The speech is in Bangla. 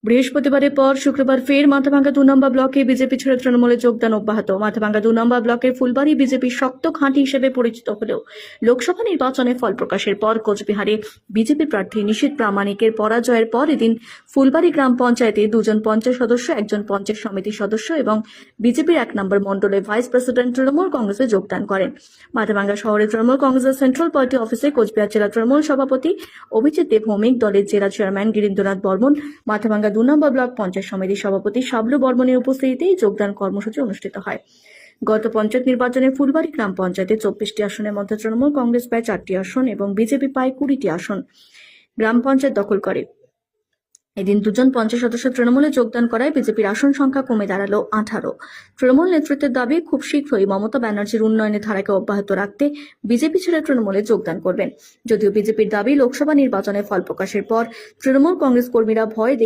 বৃহস্পতিবারের পর শুক্রবার ফের মাথাভাঙ্গা 2 নম্বর ব্লকে বিজেপি ছেড়ে তৃণমূলে যোগদান অব্যাহত। মাথাভাঙ্গা 2 নম্বর ব্লকের ফুলবাড়ি বিজেপির শক্ত ঘাঁটি হিসেবে পরিচিত হলেও লোকসভা নির্বাচনে ফল প্রকাশের পর কোচবিহারে বিজেপি প্রার্থী নিশীথ প্রামাণিকের পরাজয়ের পর এদিন ফুলবাড়ি গ্রাম পঞ্চায়েতে 2 জন পঞ্চায়েত সদস্য, 1 জন পঞ্চায়েত সমিতি সদস্য এবং বিজেপির 1 নম্বর মণ্ডলে ভাইস প্রেসিডেন্ট তৃণমূল কংগ্রেসে যোগদান করেন। মাথাভাঙ্গা শহরে তৃণমূল কংগ্রেসের সেন্ট্রাল পার্টি অফিসে কোচবিহার জেলা তৃণমূল সভাপতি অভিজিৎ দেব ভৌমিক, দলের জেলা চেয়ারম্যান গিরীন্দ্রনাথ বর্মন, মাথাভাঙ্গা 2 নম্বর ব্লক পঞ্চায়েত সমিতির সভাপতি শাবলু বর্মনের উপস্থিতিতে যোগদান কর্মসূচি অনুষ্ঠিত হয়। গত পঞ্চায়েত নির্বাচনে ফুলবাড়ি গ্রাম পঞ্চায়েতে 24টি আসনের মধ্যে তৃণমূল কংগ্রেস পায় 4টি আসন এবং বিজেপি পায় 20টি আসন গ্রাম পঞ্চায়েত দখল করে। এদিন 2 জন পঞ্চায়েত সদস্য তৃণমূলে যোগদান করায় বিজেপির আসন সংখ্যা কমে দাঁড়ালো 18। তৃণমূল নেতৃত্বের দাবি, খুব শীঘ্রই মমতা ব্যানার্জির উন্নয়নের ধারাকে অব্যাহত রাখতে বিজেপি ছেড়ে তৃণমূলে যোগদান করবেন। যদিও বিজেপির দাবি, লোকসভা নির্বাচনে ফল প্রকাশের পর তৃণমূল কংগ্রেস কর্মীরা ভয়